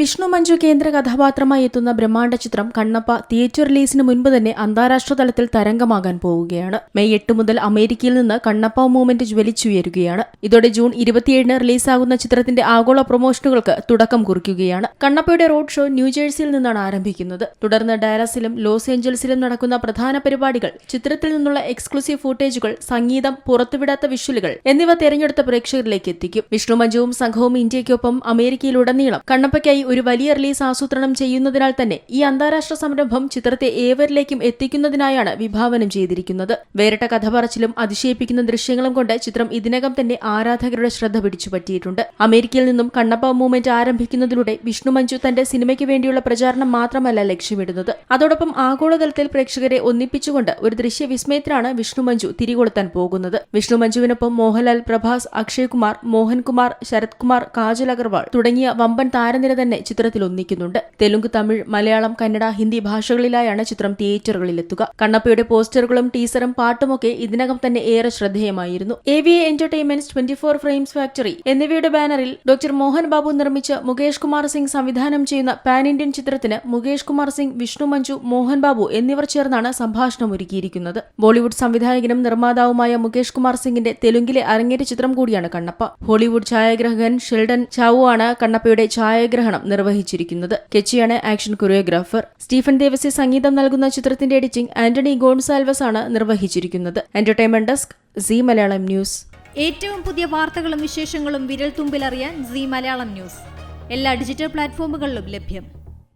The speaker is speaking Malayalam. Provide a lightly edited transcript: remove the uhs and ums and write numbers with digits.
വിഷ്ണു മഞ്ജു കേന്ദ്ര കഥാപാത്രമായി എത്തുന്ന ബ്രഹ്മാണ്ഡ ചിത്രം കണ്ണപ്പ തിയേറ്റർ റിലീസിന് മുൻപ് തന്നെ അന്താരാഷ്ട്ര തലത്തിൽ തരംഗമാകാൻ പോവുകയാണ്. മെയ് 8 മുതൽ അമേരിക്കയിൽ നിന്ന് കണ്ണപ്പ മൂവ്മെന്റ് ജ്വലിച്ചുയരുകയാണ്. ഇതോടെ ജൂൺ 27 റിലീസാകുന്ന ചിത്രത്തിന്റെ ആഗോള പ്രൊമോഷനുകൾക്ക് തുടക്കം കുറിക്കുകയാണ്. കണ്ണപ്പയുടെ റോഡ് ഷോ ന്യൂജേഴ്സിയിൽ നിന്നാണ് ആരംഭിക്കുന്നത്. തുടർന്ന് ഡാലസിലും ലോസ് ഏഞ്ചൽസിലും നടക്കുന്ന പ്രധാന പരിപാടികൾ, ചിത്രത്തിൽ നിന്നുള്ള എക്സ്ക്ലൂസീവ് ഫൂട്ടേജുകൾ, സംഗീതം, പുറത്തുവിടാത്ത വിഷ്വലുകൾ എന്നിവ തെരഞ്ഞെടുത്ത പ്രേക്ഷകരിലേക്ക് എത്തിക്കും. വിഷ്ണു മഞ്ജുവും സംഘവും ഇന്ത്യയ്ക്കൊപ്പം അമേരിക്കയിലുടനീളം കണ്ണപ്പയ്ക്കായി ഒരു വലിയ റിലീസ് ആസൂത്രണം ചെയ്യുന്നതിനാൽ തന്നെ ഈ അന്താരാഷ്ട്ര സംരംഭം ചിത്രത്തെ ഏവരിലേക്കും എത്തിക്കുന്നതിനായാണ് വിഭാവനം ചെയ്തിരിക്കുന്നത്. വേറിട്ട കഥ പറച്ചിലും അതിശയിപ്പിക്കുന്ന ദൃശ്യങ്ങളും കൊണ്ട് ചിത്രം ഇതിനകം തന്നെ ആരാധകരുടെ ശ്രദ്ധ പിടിച്ചുപറ്റിയിട്ടുണ്ട്. അമേരിക്കയിൽ നിന്നും കണ്ണപ്പ മൂവ്മെന്റ് ആരംഭിക്കുന്നതിലൂടെ വിഷ്ണു മഞ്ജു തന്റെ സിനിമയ്ക്ക് വേണ്ടിയുള്ള പ്രചാരണം മാത്രമല്ല ലക്ഷ്യമിടുന്നത്, അതോടൊപ്പം ആഗോളതലത്തിൽ പ്രേക്ഷകരെ ഒന്നിപ്പിച്ചുകൊണ്ട് ഒരു ദൃശ്യവിസ്മയത്തിലാണ് വിഷ്ണു മഞ്ജു തിരികൊളുത്താൻ പോകുന്നത്. വിഷ്ണു മഞ്ജുവിനൊപ്പം മോഹൻലാൽ, പ്രഭാസ്, അക്ഷയ് കുമാർ, മോഹൻകുമാർ, ശരത് കുമാർ, കാജൽ അഗർവാൾ തുടങ്ങിയ വമ്പൻ താരനിര തന്നെ ചിത്രത്തിൽ ഒന്നിക്കുന്നുണ്ട്. തെലുങ്ക്, തമിഴ്, മലയാളം, കന്നഡ, ഹിന്ദി ഭാഷകളിലായാണ് ചിത്രം തിയേറ്ററുകളിലെത്തുക. കണ്ണപ്പയുടെ പോസ്റ്ററുകളും ടീസറും പാട്ടുമൊക്കെ ഇതിനകം തന്നെ ഏറെ ശ്രദ്ധേയമായിരുന്നു. AVA എന്റർടൈൻമെന്റ്സ്, 24 ഫ്രെയിംസ് ഫാക്ടറി എന്നിവയുടെ ബാനറിൽ ഡോക്ടർ മോഹൻ ബാബു നിർമ്മിച്ച് മുകേഷ് കുമാർ സിംഗ് സംവിധാനം ചെയ്യുന്ന പാൻ ഇന്ത്യൻ ചിത്രത്തിന് മുകേഷ് കുമാർ സിംഗ്, വിഷ്ണു മഞ്ജു, മോഹൻ ബാബു എന്നിവർ ചേർന്നാണ് സംഭാഷണം ഒരുക്കിയിരിക്കുന്നത്. ബോളിവുഡ് സംവിധായകനും നിർമ്മാതാവുമായ മുകേഷ് കുമാർ സിംഗിന്റെ തെലുങ്കിലെ അരങ്ങേറ്റ ചിത്രം കൂടിയാണ് കണ്ണപ്പ. ഹോളിവുഡ് ഛായാഗ്രഹകൻ ഷെൽഡൻ ചാവു ആണ് കണ്ണപ്പയുടെ ഛായാഗ്രഹണം നിർവഹിച്ചിരിക്കുന്നത്. കെച്ചിയാണ് ആക്ഷൻ കൊറിയോഗ്രാഫർ. സ്റ്റീഫൻ ദേവസി സംഗീതം നൽകുന്ന ചിത്രത്തിന്റെ എഡിറ്റിംഗ് ആന്റണി ഗോൺസാൽവസ് ആണ് നിർവഹിച്ചിരിക്കുന്നത്. Entertainment desk, Zee Malayalam News. ഏറ്റവും പുതിയ വാർത്തകളും വിശേഷങ്ങളും വിരൽ തുമ്പിലറിയാൻ സീ മലയാളം ന്യൂസ് എല്ലാ ഡിജിറ്റൽ പ്ലാറ്റ്ഫോമുകളിലും ലഭ്യം.